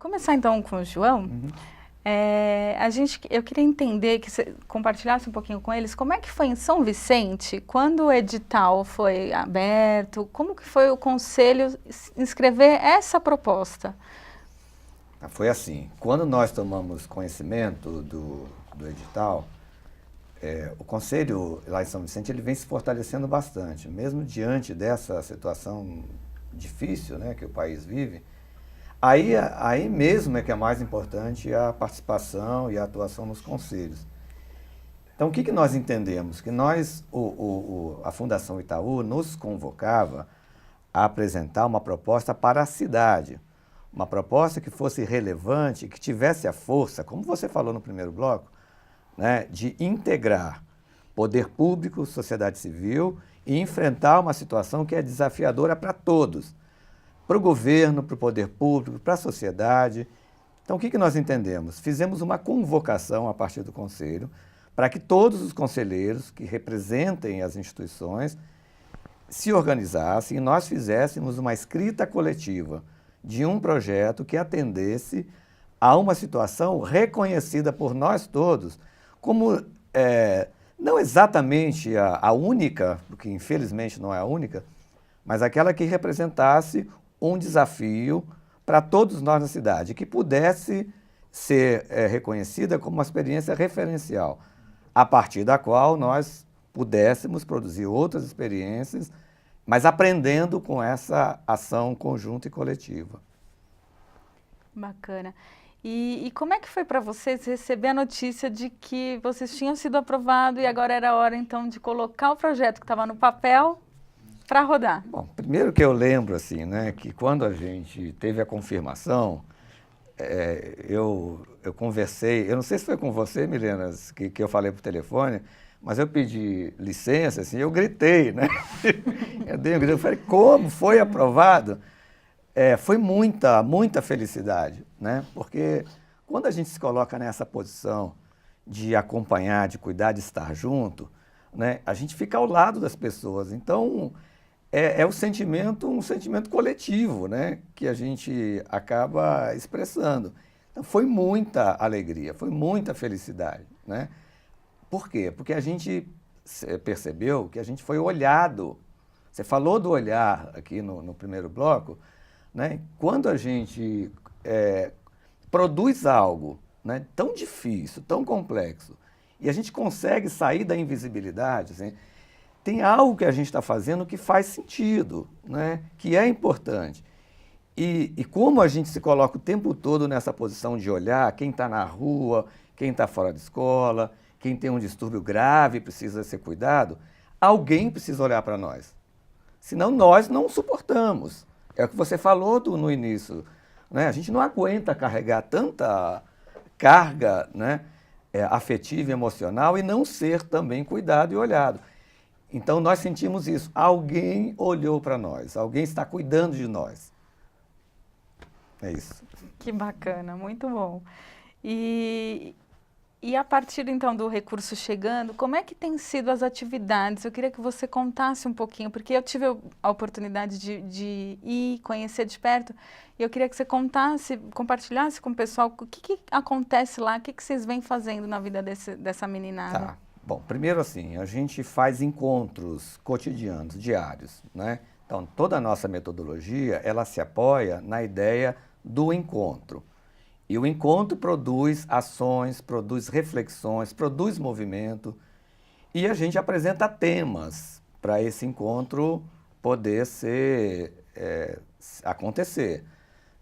Começar então com o João. Uhum. Eu queria entender, que você compartilhasse um pouquinho com eles, como é que foi em São Vicente, quando o edital foi aberto, como que foi o conselho inscrever essa proposta? Foi assim, quando nós tomamos conhecimento do edital, o Conselho lá em São Vicente ele vem se fortalecendo bastante, mesmo diante dessa situação difícil, né, que o país vive. Aí mesmo é que é mais importante a participação e a atuação nos conselhos. Então, o que nós entendemos? Que nós, a Fundação Itaú nos convocava a apresentar uma proposta para a cidade, uma proposta que fosse relevante, que tivesse a força, como você falou no primeiro bloco, né, de integrar poder público, sociedade civil e enfrentar uma situação que é desafiadora para todos, para o governo, para o poder público, para a sociedade. Então, o que nós entendemos? Fizemos uma convocação a partir do Conselho para que todos os conselheiros que representem as instituições se organizassem e nós fizéssemos uma escrita coletiva de um projeto que atendesse a uma situação reconhecida por nós todos como, não exatamente a única, porque infelizmente não é a única, mas aquela que representasse um desafio para todos nós na cidade, que pudesse ser reconhecida como uma experiência referencial, a partir da qual nós pudéssemos produzir outras experiências, mas aprendendo com essa ação conjunta e coletiva. Bacana. E como é que foi para vocês receber a notícia de que vocês tinham sido aprovados e agora era a hora então de colocar o projeto que estava no papel para rodar? Bom, primeiro que eu lembro assim, né, que quando a gente teve a confirmação, eu conversei, eu não sei se foi com você, Milena, que eu falei por telefone, mas eu pedi licença, assim, eu gritei, né? Eu dei um grito, eu falei, como foi aprovado? Foi muita felicidade, né? Porque quando a gente se coloca nessa posição de acompanhar, de cuidar, de estar junto, né, a gente fica ao lado das pessoas. Então, um sentimento coletivo, né, que a gente acaba expressando. Então, foi muita alegria, foi muita felicidade, né? Por quê? Porque a gente percebeu que a gente foi olhado. Você falou do olhar aqui no primeiro bloco, né? Quando a gente produz algo, né, tão difícil, tão complexo, e a gente consegue sair da invisibilidade, assim, tem algo que a gente está fazendo que faz sentido, né, que é importante. E como a gente se coloca o tempo todo nessa posição de olhar quem está na rua, quem está fora de escola, quem tem um distúrbio grave e precisa ser cuidado, alguém precisa olhar para nós. Senão nós não suportamos. É o que você falou no início, né? A gente não aguenta carregar tanta carga, né, afetiva e emocional e não ser também cuidado e olhado. Então nós sentimos isso. Alguém olhou para nós, alguém está cuidando de nós. É isso. Que bacana, muito bom. E a partir então do recurso chegando, como é que tem sido as atividades? Eu queria que você contasse um pouquinho, porque eu tive a oportunidade de ir conhecer de perto, e eu queria que você contasse, compartilhasse com o pessoal o que acontece lá, o que vocês vêm fazendo na vida dessa meninada. Tá. Bom, primeiro assim, a gente faz encontros cotidianos, diários, né? Então, toda a nossa metodologia, ela se apoia na ideia do encontro. E o encontro produz ações, produz reflexões, produz movimento. E a gente apresenta temas para esse encontro poder acontecer,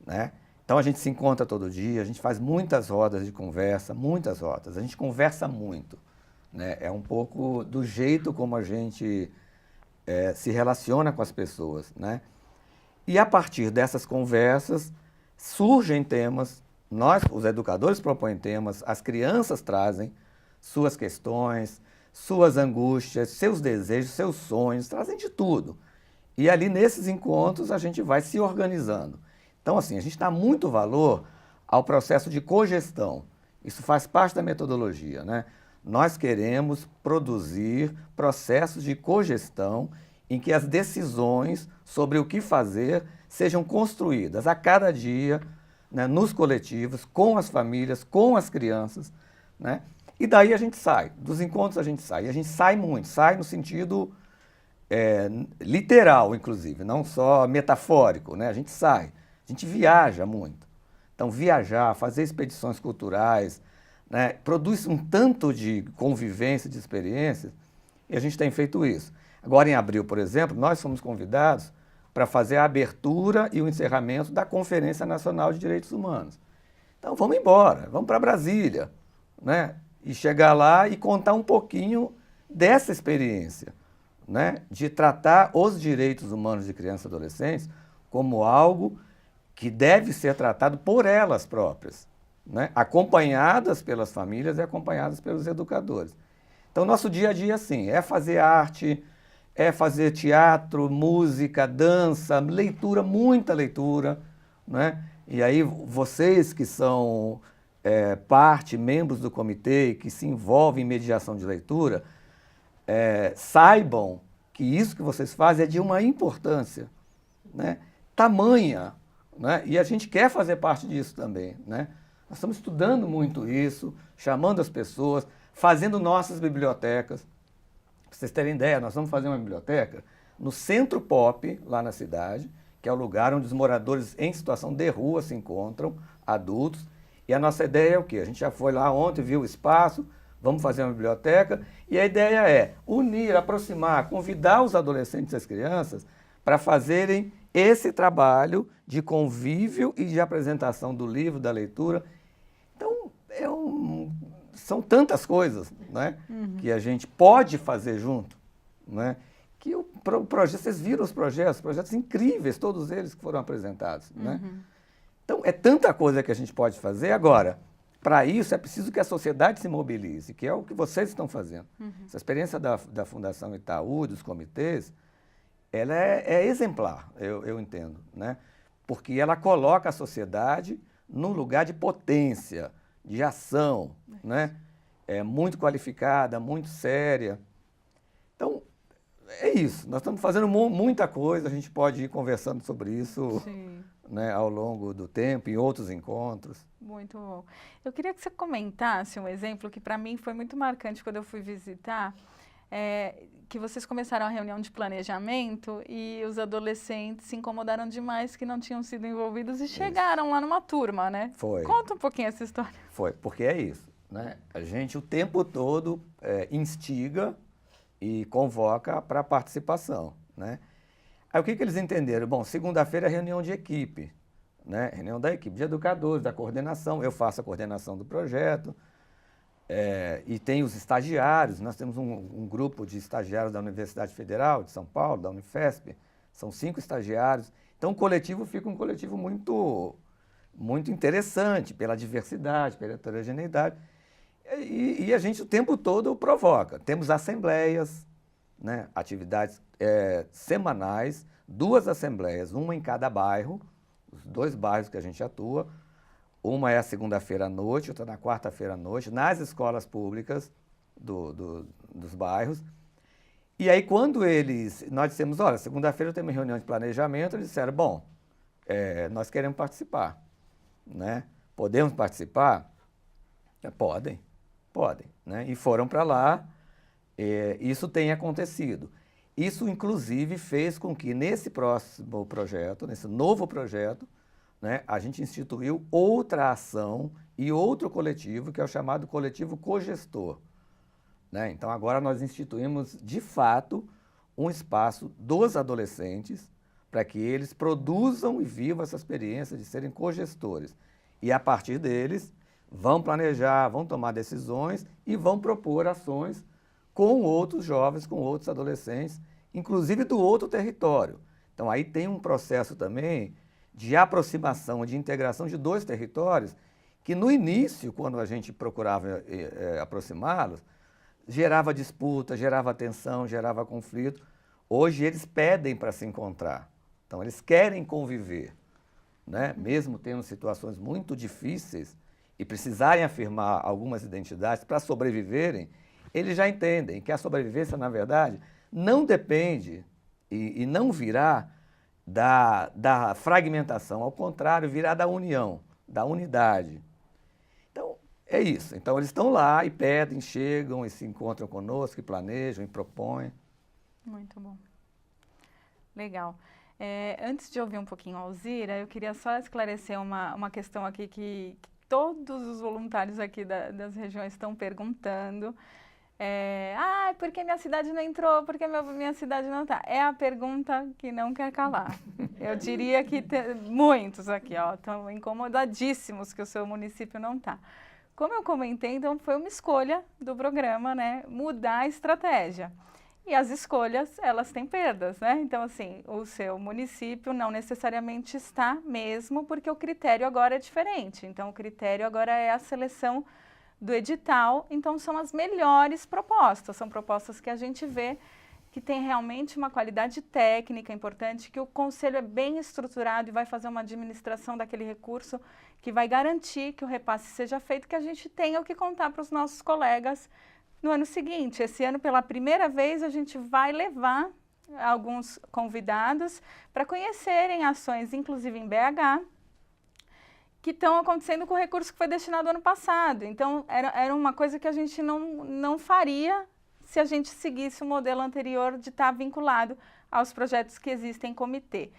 né? Então a gente se encontra todo dia, a gente faz muitas rodas de conversa, muitas rodas. A gente conversa muito, né? É um pouco do jeito como a gente se relaciona com as pessoas, né? E a partir dessas conversas surgem temas. Nós, os educadores, propõem temas, as crianças trazem suas questões, suas angústias, seus desejos, seus sonhos, trazem de tudo. E ali nesses encontros a gente vai se organizando. Então assim, a gente dá muito valor ao processo de cogestão. Isso faz parte da metodologia, né? Nós queremos produzir processos de cogestão em que as decisões sobre o que fazer sejam construídas a cada dia né, nos coletivos, com as famílias, com as crianças, né? E daí a gente sai, dos encontros a gente sai. E a gente sai muito, sai no sentido literal, inclusive, não só metafórico, né? A gente sai, a gente viaja muito. Então, viajar, fazer expedições culturais, né, produz um tanto de convivência, de experiências, e a gente tem feito isso. Agora, em abril, por exemplo, nós fomos convidados para fazer a abertura e o encerramento da Conferência Nacional de Direitos Humanos. Então, vamos embora, vamos para Brasília, né? E chegar lá e contar um pouquinho dessa experiência, né? De tratar os direitos humanos de crianças e adolescentes como algo que deve ser tratado por elas próprias, né? Acompanhadas pelas famílias e acompanhadas pelos educadores. Então, nosso dia a dia, assim, é fazer arte, é fazer teatro, música, dança, leitura, muita leitura, né? E aí, vocês que são membros do comitê, que se envolvem em mediação de leitura, saibam que isso que vocês fazem é de uma importância, né, tamanha, né? E a gente quer fazer parte disso também, né? Nós estamos estudando muito isso, chamando as pessoas, fazendo nossas bibliotecas. Para vocês terem ideia, nós vamos fazer uma biblioteca no Centro Pop, lá na cidade, que é o lugar onde os moradores em situação de rua se encontram, adultos. E a nossa ideia é o quê? A gente já foi lá ontem, viu o espaço, vamos fazer uma biblioteca, e a ideia é unir, aproximar, convidar os adolescentes e as crianças para fazerem esse trabalho de convívio e de apresentação do livro, da leitura. Então, são tantas coisas, né, que a gente pode fazer junto, né, que o projeto, vocês viram os projetos incríveis, todos eles que foram apresentados, né? Então, é tanta coisa que a gente pode fazer. Agora, para isso é preciso que a sociedade se mobilize, que é o que vocês estão fazendo. Essa experiência da Fundação Itaú, dos comitês, ela é exemplar, eu entendo, né? Porque ela coloca a sociedade num lugar de potência, de ação, né? É muito qualificada, muito séria. Então, é isso. Nós estamos fazendo muita coisa, a gente pode ir conversando sobre isso, né, ao longo do tempo, em outros encontros. Muito bom. Eu queria que você comentasse um exemplo que para mim foi muito marcante quando eu fui visitar, que vocês começaram a reunião de planejamento e os adolescentes se incomodaram demais que não tinham sido envolvidos e chegaram lá numa turma, né? Foi. Conta um pouquinho essa história. Foi, porque é isso, né? A gente o tempo todo instiga e convoca para participação, né? Aí o que eles entenderam? Bom, segunda-feira é reunião de equipe, né? Reunião da equipe de educadores, da coordenação, eu faço a coordenação do projeto, e tem os estagiários, nós temos um grupo de estagiários da Universidade Federal de São Paulo, da Unifesp, são 5 estagiários, então o coletivo fica um coletivo muito, muito interessante pela diversidade, pela heterogeneidade, e a gente o tempo todo provoca. Temos assembleias, né, atividades semanais, 2 assembleias, uma em cada bairro, os 2 bairros que a gente atua. Uma é a segunda-feira à noite, outra na quarta-feira à noite, nas escolas públicas dos bairros. E aí, quando nós dissemos, olha, segunda-feira temos reunião de planejamento, eles disseram, bom, nós queremos participar, né? Podemos participar? Podem, né? E foram para lá, isso tem acontecido. Isso, inclusive, fez com que nesse próximo projeto, nesse novo projeto, né, a gente instituiu outra ação e outro coletivo, que é o chamado coletivo cogestor, né? Então, agora nós instituímos, de fato, um espaço dos adolescentes para que eles produzam e vivam essa experiência de serem cogestores. E, a partir deles, vão planejar, vão tomar decisões e vão propor ações com outros jovens, com outros adolescentes, inclusive do outro território. Então, aí tem um processo também de aproximação, de integração de 2 territórios, que no início, quando a gente procurava aproximá-los, gerava disputa, gerava tensão, gerava conflito. Hoje eles pedem para se encontrar. Então, eles querem conviver, né? Mesmo tendo situações muito difíceis e precisarem afirmar algumas identidades para sobreviverem, eles já entendem que a sobrevivência, na verdade, não depende e não virá da fragmentação, ao contrário, virá da união, da unidade. Então, é isso. Então, eles estão lá e pedem, chegam e se encontram conosco, e planejam, e propõem. Muito bom. Legal. Antes de ouvir um pouquinho a Alzira, eu queria só esclarecer uma questão aqui que todos os voluntários aqui das regiões estão perguntando. Por que minha cidade não entrou? Por que minha cidade não está? É a pergunta que não quer calar. Eu diria que muitos aqui estão incomodadíssimos que o seu município não está. Como eu comentei, então foi uma escolha do programa, né, mudar a estratégia. E as escolhas, elas têm perdas, né? Então, assim, o seu município não necessariamente está mesmo, porque o critério agora é diferente. Então, o critério agora é a seleção do edital, então são as melhores propostas, são propostas que a gente vê que tem realmente uma qualidade técnica importante, que o conselho é bem estruturado e vai fazer uma administração daquele recurso que vai garantir que o repasse seja feito, que a gente tenha o que contar para os nossos colegas no ano seguinte. Esse ano, pela primeira vez, a gente vai levar alguns convidados para conhecerem ações, inclusive em BH, que estão acontecendo com o recurso que foi destinado ano passado. Então, era uma coisa que a gente não faria se a gente seguisse o modelo anterior de estar vinculado aos projetos que existem em comitê.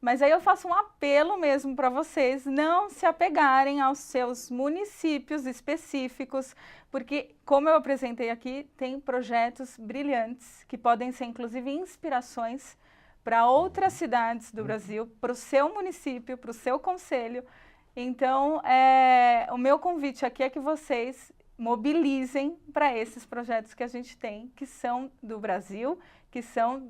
Mas aí eu faço um apelo mesmo para vocês não se apegarem aos seus municípios específicos, porque, como eu apresentei aqui, tem projetos brilhantes que podem ser, inclusive, inspirações para outras cidades do Brasil, para o seu município, para o seu conselho. Então, o meu convite aqui é que vocês mobilizem para esses projetos que a gente tem, que são do Brasil, que são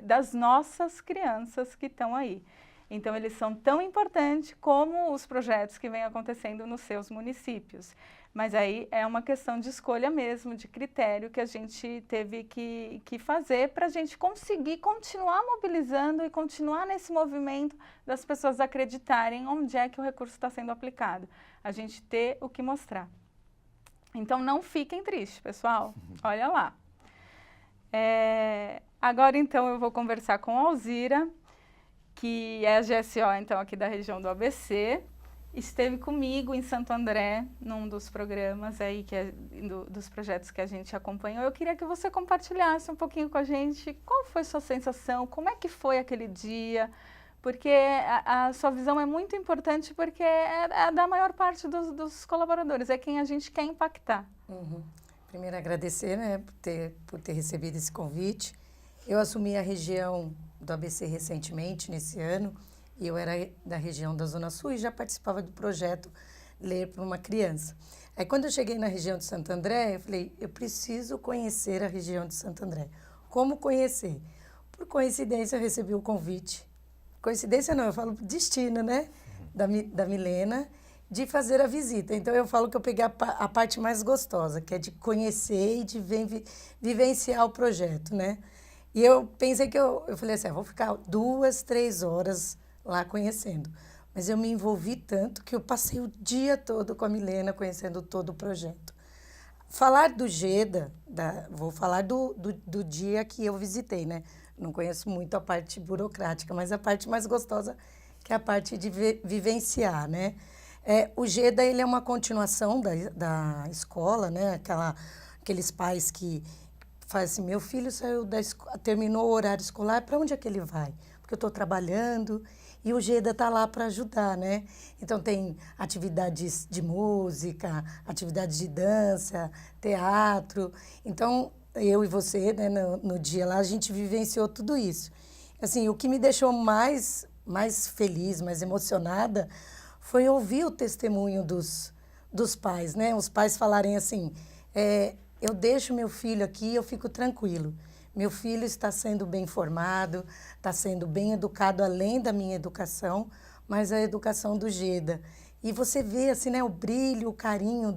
das nossas crianças que estão aí. Então, eles são tão importantes como os projetos que vêm acontecendo nos seus municípios. Mas aí é uma questão de escolha mesmo, de critério que a gente teve que fazer para a gente conseguir continuar mobilizando e continuar nesse movimento das pessoas acreditarem onde é que o recurso está sendo aplicado. A gente ter o que mostrar. Então, não fiquem tristes, pessoal. Olha lá. Agora, então, eu vou conversar com a Alzira, que é a GSO, então, aqui da região do ABC. Esteve comigo em Santo André, num dos programas aí, dos projetos que a gente acompanhou. Eu queria que você compartilhasse um pouquinho com a gente qual foi sua sensação, como é que foi aquele dia, porque a sua visão é muito importante, porque é da maior parte dos colaboradores, é quem a gente quer impactar. Uhum. Primeiro, agradecer, né, por ter recebido esse convite. Eu assumi a região do ABC recentemente, nesse ano, e eu era da região da Zona Sul e já participava do projeto Ler para uma Criança. Aí, quando eu cheguei na região de Santo André, eu falei, eu preciso conhecer a região de Santo André. Como conhecer? Por coincidência, eu recebi o convite. Coincidência não, eu falo destino, né? Da Milena, de fazer a visita. Então, eu falo que eu peguei a parte mais gostosa, que é de conhecer e de vivenciar o projeto, né? E eu pensei que eu falei assim, vou ficar 2, 3 horas lá conhecendo. Mas eu me envolvi tanto que eu passei o dia todo com a Milena conhecendo todo o projeto. Falar do GEDA, vou falar do dia que eu visitei, né? Não conheço muito a parte burocrática, mas a parte mais gostosa, que é a parte de vivenciar, né? O GEDA, ele é uma continuação da escola, né? Aqueles pais que fazem assim, meu filho saiu terminou o horário escolar, para onde é que ele vai? Porque eu estou trabalhando. E o GEDA está lá para ajudar, né? Então, tem atividades de música, atividades de dança, teatro. Então, eu e você, né, no dia lá, a gente vivenciou tudo isso. Assim, o que me deixou mais feliz, mais emocionada, foi ouvir o testemunho dos pais, né? Os pais falarem assim, eu deixo meu filho aqui, eu fico tranquilo. Meu filho está sendo bem formado, está sendo bem educado, além da minha educação, mas a educação do GEDA. E você vê assim, né, o brilho, o carinho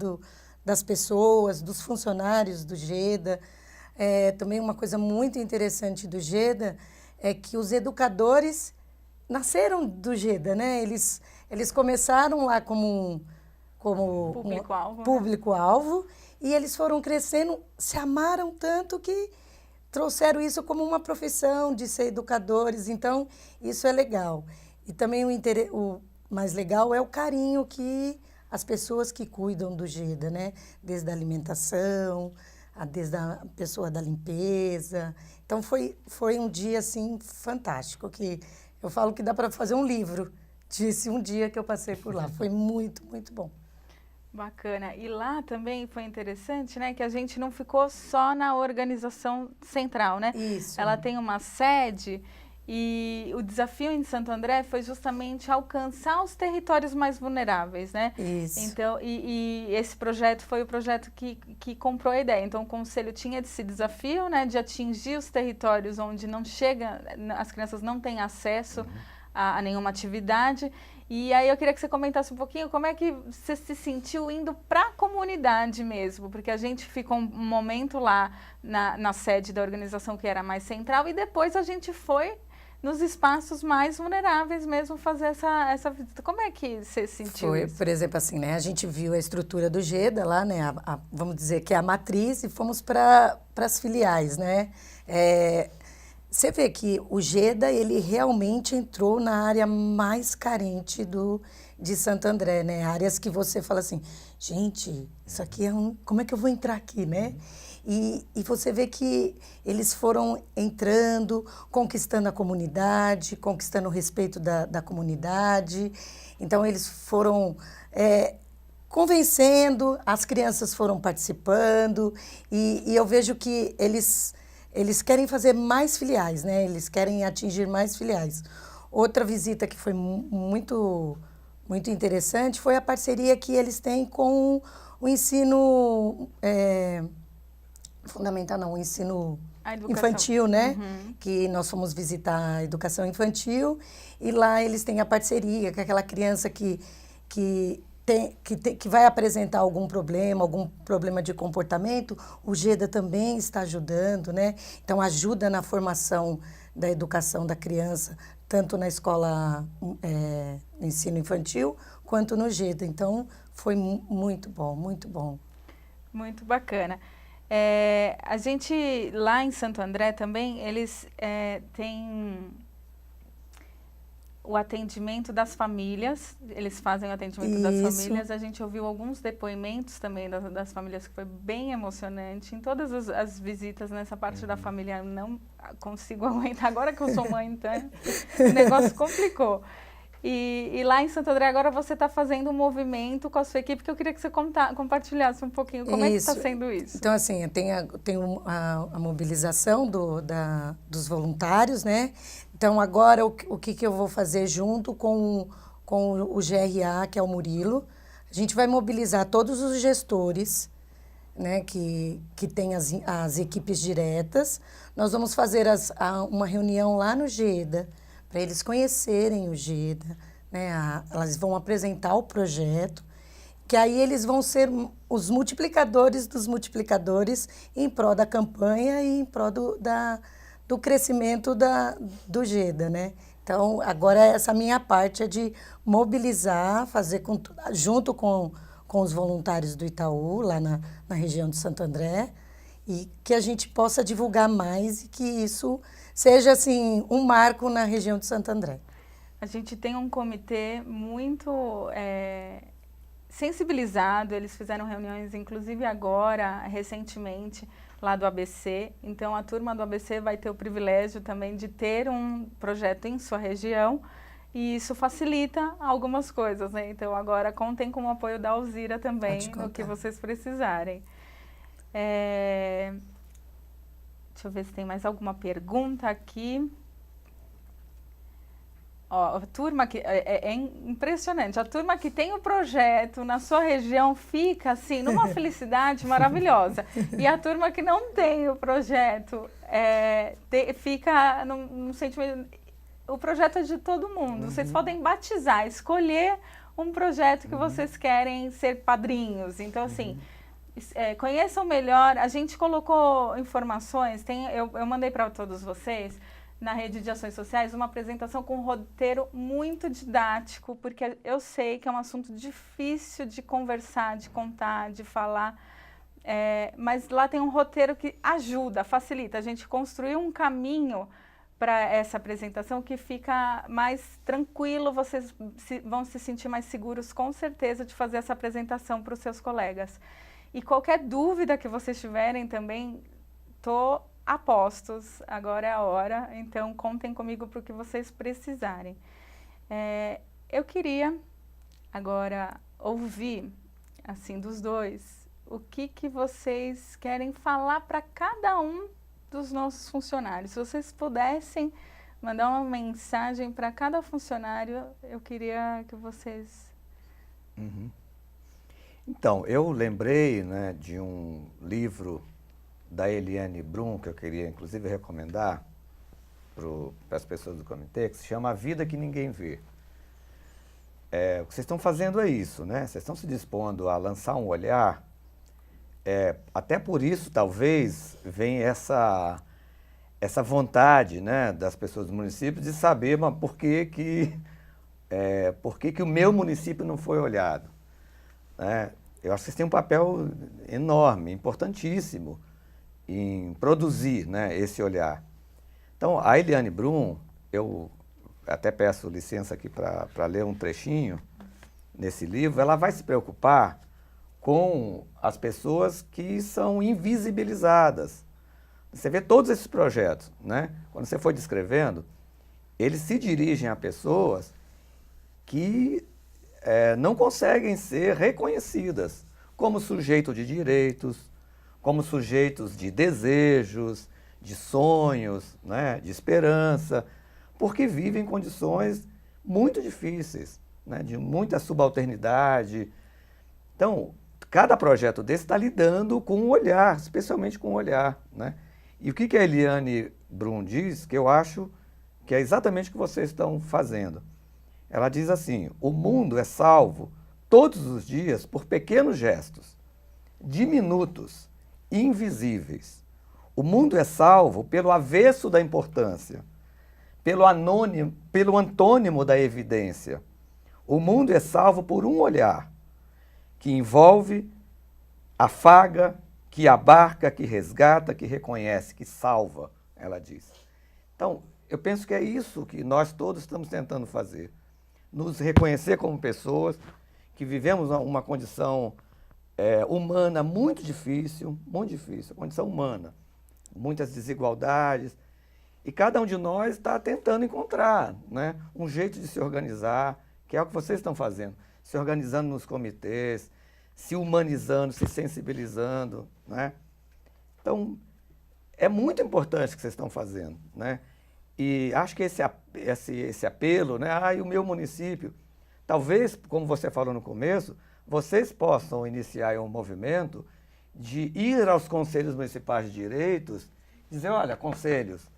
das pessoas, dos funcionários do GEDA. Também uma coisa muito interessante do GEDA é que os educadores nasceram do GEDA, né? Eles começaram lá como público-alvo, e eles foram crescendo, se amaram tanto que trouxeram isso como uma profissão de ser educadores, então isso é legal. E também mais legal é o carinho que as pessoas que cuidam do GEDA, né? Desde a alimentação, desde a pessoa da limpeza. Então, foi um dia, assim, fantástico, que eu falo que dá para fazer um livro desse um dia que eu passei por lá. Foi muito, muito bom. Bacana. E lá também foi interessante, né, que a gente não ficou só na organização central, né? Isso. Ela tem uma sede e o desafio em Santo André foi justamente alcançar os territórios mais vulneráveis, né? Isso. Então, e esse projeto foi o projeto que comprou a ideia. Então, o Conselho tinha esse desafio, né, de atingir os territórios onde não chega, as crianças não têm acesso a nenhuma atividade. E aí eu queria que você comentasse um pouquinho como é que você se sentiu indo para a comunidade mesmo, porque a gente ficou um momento lá na sede da organização que era mais central e depois a gente foi nos espaços mais vulneráveis mesmo fazer essa visita. Como é que você sentiu Foi, isso? por exemplo, assim, né? A gente viu a estrutura do GEDA lá, né? Vamos dizer que é a matriz e fomos para as filiais, né? Você vê que o GEDA, ele realmente entrou na área mais carente de Santo André, né? Áreas que você fala assim, gente, isso aqui como é que eu vou entrar aqui, né? E você vê que eles foram entrando, conquistando a comunidade, conquistando o respeito da comunidade. Então, eles foram convencendo, as crianças foram participando, e eu vejo que eles querem fazer mais filiais, né? Eles querem atingir mais filiais. Outra visita que foi muito, muito interessante foi a parceria que eles têm com o ensino fundamental, não, o ensino infantil, né? Que nós fomos visitar a educação infantil e lá eles têm a parceria com aquela criança que vai apresentar algum problema de comportamento, o GEDA também está ajudando, né? Então, ajuda na formação da educação da criança, tanto na escola ensino infantil, quanto no GEDA. Então, foi muito bom, muito bom. Muito bacana. A gente, lá em Santo André também, eles têm o atendimento das famílias, eles fazem o atendimento das famílias. A gente ouviu alguns depoimentos também das famílias, que foi bem emocionante. Em todas as visitas nessa parte da família, eu não consigo aguentar. Agora que eu sou mãe, então, o negócio complicou. E lá em Santo André, agora você está fazendo um movimento com a sua equipe, que eu queria que você compartilhasse um pouquinho. Como é que está sendo isso? Então, assim, tem a mobilização dos voluntários, né? Então, agora, o que eu vou fazer junto com o GRA, que é o Murilo? A gente vai mobilizar todos os gestores, né, que tem as equipes diretas. Nós vamos fazer uma reunião lá no GEDA, para eles conhecerem o GEDA, né? Elas vão apresentar o projeto, que aí eles vão ser os multiplicadores dos multiplicadores em prol da campanha e em prol do crescimento do GEDA, né? Então, agora essa minha parte é de mobilizar, fazer junto com os voluntários do Itaú, lá na região de Santo André, e que a gente possa divulgar mais e que isso seja, assim, um marco na região de Santo André. A gente tem um comitê muito sensibilizado, eles fizeram reuniões, inclusive agora, recentemente, lá do ABC. Então, a turma do ABC vai ter o privilégio também de ter um projeto em sua região e isso facilita algumas coisas, né? Então, agora contem com o apoio da Alzira também, no que vocês precisarem. Deixa eu ver se tem mais alguma pergunta aqui. Ó, a turma que é impressionante. A turma que tem o projeto na sua região fica assim numa felicidade maravilhosa. E a turma que não tem o projeto fica num sentimento. O projeto é de todo mundo. Vocês podem batizar, escolher um projeto que vocês querem ser padrinhos. Então, assim, conheçam melhor. A gente colocou informações, eu mandei para todos vocês, na rede de ações sociais, uma apresentação com um roteiro muito didático, porque eu sei que é um assunto difícil de conversar, de contar, de falar, mas lá tem um roteiro que ajuda, facilita. A gente construiu um caminho para essa apresentação que fica mais tranquilo, vocês vão se sentir mais seguros com certeza de fazer essa apresentação para os seus colegas. E qualquer dúvida que vocês tiverem também, tô a postos, agora é a hora, então contem comigo para o que vocês precisarem. Eu queria agora ouvir, assim, dos dois, o que vocês querem falar para cada um dos nossos funcionários. Se vocês pudessem mandar uma mensagem para cada funcionário, eu queria que vocês... Uhum. Então, eu lembrei, né, de um livro da Eliane Brum, que eu queria inclusive recomendar para as pessoas do comitê, que se chama A Vida que Ninguém Vê. O que vocês estão fazendo é isso, né? Vocês estão se dispondo a lançar um olhar. Até por isso, talvez, vem essa vontade, né, das pessoas do município de saber, mas por que o meu município não foi olhado, né? Eu acho que vocês têm um papel enorme, importantíssimo, em produzir, né, esse olhar. Então, a Eliane Brum, eu até peço licença aqui para ler um trechinho nesse livro, ela vai se preocupar com as pessoas que são invisibilizadas. Você vê todos esses projetos, né? Quando você for descrevendo, eles se dirigem a pessoas que não conseguem ser reconhecidas como sujeito de direitos, como sujeitos de desejos, de sonhos, né? De esperança, porque vivem em condições muito difíceis, né? De muita subalternidade. Então, cada projeto desse está lidando com um olhar, especialmente com um olhar, né? E o que a Eliane Brum diz, que eu acho que é exatamente o que vocês estão fazendo. Ela diz assim: o mundo é salvo todos os dias por pequenos gestos, diminutos, invisíveis. O mundo é salvo pelo avesso da importância, pelo antônimo da evidência. O mundo é salvo por um olhar, que envolve, afaga, que abarca, que resgata, que reconhece, que salva, ela diz. Então, eu penso que é isso que nós todos estamos tentando fazer. Nos reconhecer como pessoas que vivemos uma condição humana muito difícil, condição humana, muitas desigualdades, e cada um de nós está tentando encontrar, né, um jeito de se organizar, que é o que vocês estão fazendo, se organizando nos comitês, se humanizando, se sensibilizando, né? Então, é muito importante o que vocês estão fazendo, né? E acho que esse apelo, né? E o meu município, talvez, como você falou no começo, vocês possam iniciar um movimento de ir aos conselhos municipais de direitos, dizer, olha, conselhos,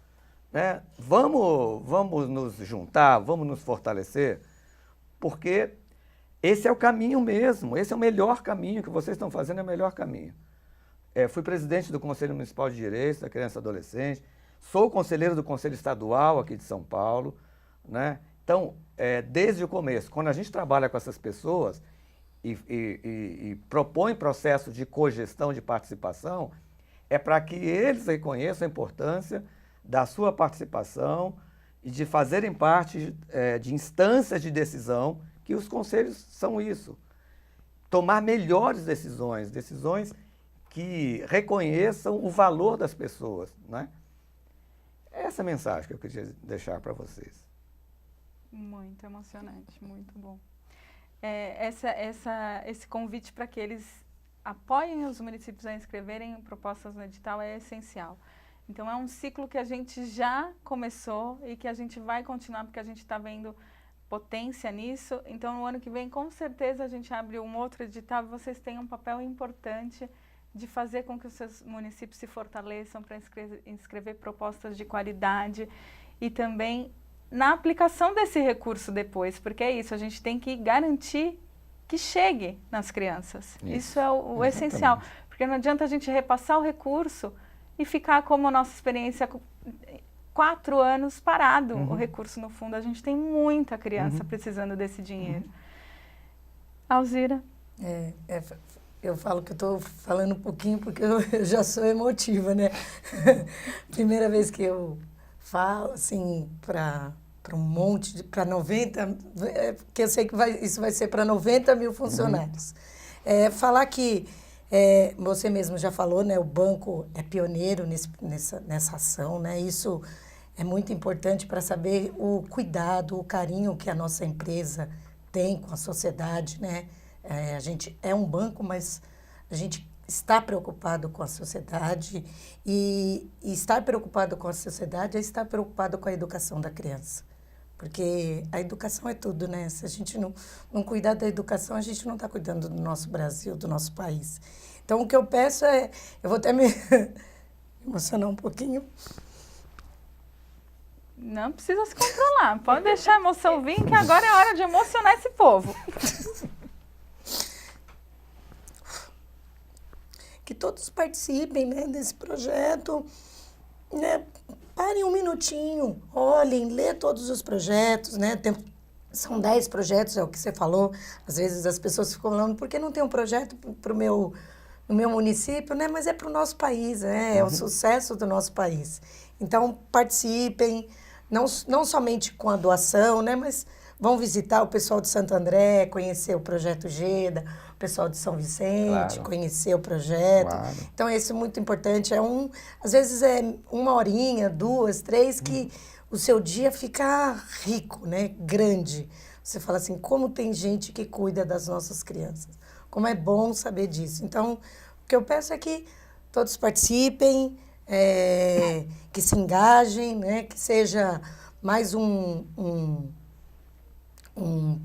né? Vamos nos juntar, vamos nos fortalecer, porque esse é o caminho mesmo, esse é o melhor caminho, que vocês estão fazendo é o melhor caminho. Fui presidente do Conselho Municipal de Direitos da Criança e Adolescente, sou conselheiro do Conselho Estadual aqui de São Paulo, né? Então, desde o começo, quando a gente trabalha com essas pessoas e propõe processo de cogestão, de participação, é para que eles reconheçam a importância da sua participação e de fazerem parte de instâncias de decisão, que os conselhos são isso. Tomar melhores decisões, decisões que reconheçam o valor das pessoas, né? É essa mensagem que eu queria deixar para vocês. Muito emocionante, muito bom. Esse convite para que eles apoiem os municípios a inscreverem propostas no edital é essencial. Então, é um ciclo que a gente já começou e que a gente vai continuar, porque a gente está vendo potência nisso. Então, no ano que vem, com certeza, a gente abre um outro edital e vocês têm um papel importante de fazer com que os seus municípios se fortaleçam para inscrever propostas de qualidade e também na aplicação desse recurso depois, porque é isso, a gente tem que garantir que chegue nas crianças. Isso é o essencial, porque não adianta a gente repassar o recurso e ficar como a nossa experiência 4 anos parado, o recurso no fundo. A gente tem muita criança precisando desse dinheiro. Alzira? Eu falo que eu estou falando um pouquinho porque eu já sou emotiva, né? Primeira vez que eu falo assim para um monte, para 90, porque eu sei que isso vai ser para 90 mil funcionários. Falar que, você mesmo já falou, né, o banco é pioneiro nessa ação, né, isso é muito importante para saber o cuidado, o carinho que a nossa empresa tem com a sociedade, né, a gente é um banco, mas a gente está preocupado com a sociedade e estar preocupado com a sociedade é estar preocupado com a educação da criança. Porque a educação é tudo, né? Se a gente não cuidar da educação, a gente não está cuidando do nosso Brasil, do nosso país. Então, o que eu peço eu vou até me emocionar um pouquinho. Não precisa se controlar, pode deixar a emoção vir, que agora é hora de emocionar esse povo. Que todos participem, né, desse projeto, né? Parem um minutinho, olhem, lê todos os projetos, né? São 10 projetos, é o que você falou. Às vezes as pessoas ficam falando, por que não tem um projeto no meu município, né? Mas é para o nosso país, né? É o sucesso do nosso país. Então, participem, não somente com a doação, né? Mas vão visitar o pessoal de Santo André, conhecer o Projeto GEDA, o pessoal de São Vicente, Claro. conhecer o projeto. Claro. Então, isso é muito importante. Às vezes é 1 horinha, 2, 3, que o seu dia fica rico, né? Grande. Você fala assim, como tem gente que cuida das nossas crianças. Como é bom saber disso. Então, o que eu peço é que todos participem, que se engajem, né? Que seja mais um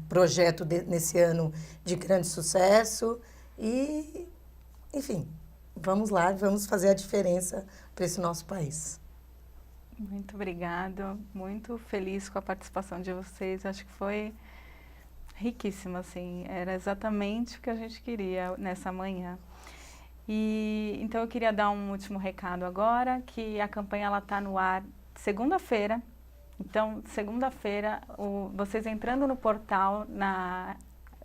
projeto nesse ano de grande sucesso e, enfim, vamos lá, vamos fazer a diferença para esse nosso país. Muito obrigada, muito feliz com a participação de vocês, acho que foi riquíssimo, assim, era exatamente o que a gente queria nessa manhã. E então eu queria dar um último recado agora, que a campanha está no ar segunda-feira. Então, segunda-feira, vocês entrando no portal, na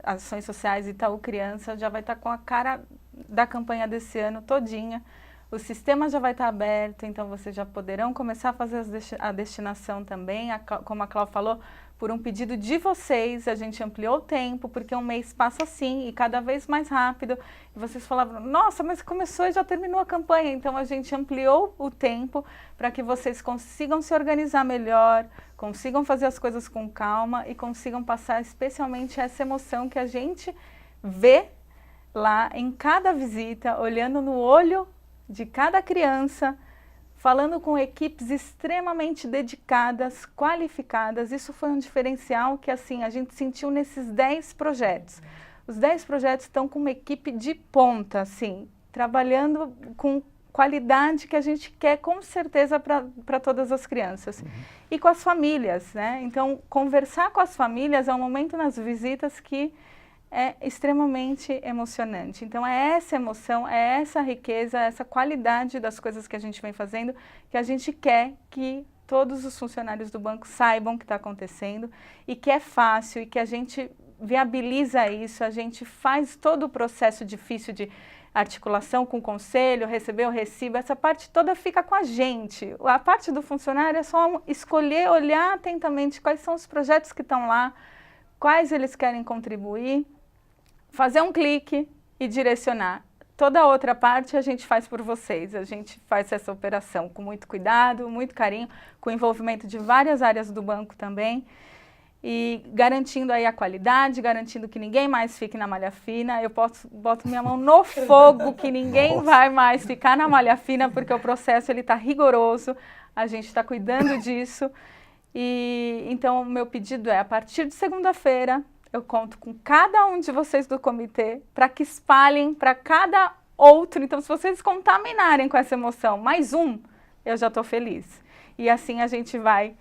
Ações Sociais Itaú Criança, já vai estar com a cara da campanha desse ano todinha. O sistema já vai estar aberto, então vocês já poderão começar a fazer a destinação também. Como a Cláudia falou, por um pedido de vocês, a gente ampliou o tempo, porque um mês passa assim e cada vez mais rápido. E vocês falavam, nossa, mas começou e já terminou a campanha. Então, a gente ampliou o tempo para que vocês consigam se organizar melhor, consigam fazer as coisas com calma e consigam passar especialmente essa emoção que a gente vê lá em cada visita, olhando no olho de cada criança, falando com equipes extremamente dedicadas, qualificadas. Isso foi um diferencial que, assim, a gente sentiu nesses 10 projetos. Os 10 projetos estão com uma equipe de ponta, assim, trabalhando com qualidade que a gente quer, com certeza, para todas as crianças. E com as famílias, né? Então, conversar com as famílias é um momento nas visitas que é extremamente emocionante. Então, é essa emoção, é essa riqueza, essa qualidade das coisas que a gente vem fazendo, que a gente quer que todos os funcionários do banco saibam o que está acontecendo e que é fácil e que a gente viabiliza isso, a gente faz todo o processo difícil de articulação com o conselho, receber o recibo, essa parte toda fica com a gente. A parte do funcionário é só escolher, olhar atentamente quais são os projetos que estão lá, quais eles querem contribuir, fazer um clique e direcionar. Toda a outra parte a gente faz por vocês, a gente faz essa operação com muito cuidado, muito carinho, com envolvimento de várias áreas do banco também, e garantindo aí a qualidade, garantindo que ninguém mais fique na malha fina. Eu boto minha mão no fogo que ninguém vai mais ficar na malha fina, porque o processo está rigoroso, a gente está cuidando disso. E então o meu pedido é, a partir de segunda-feira, eu conto com cada um de vocês do comitê para que espalhem para cada outro. Então, se vocês contaminarem com essa emoção, mais um, eu já estou feliz. E assim a gente vai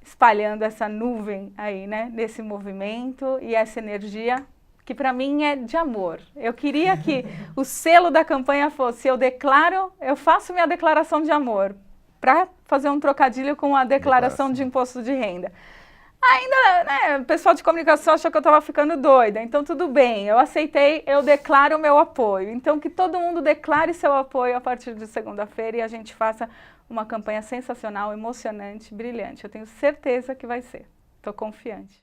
espalhando essa nuvem aí, né, desse movimento e essa energia que para mim é de amor. Eu queria que o selo da campanha fosse, eu faço minha declaração de amor, para fazer um trocadilho com a declaração de imposto de renda. Ainda, né, o pessoal de comunicação achou que eu estava ficando doida, então tudo bem, eu aceitei, eu declaro o meu apoio. Então que todo mundo declare seu apoio a partir de segunda-feira e a gente faça uma campanha sensacional, emocionante, brilhante. Eu tenho certeza que vai ser. Estou confiante.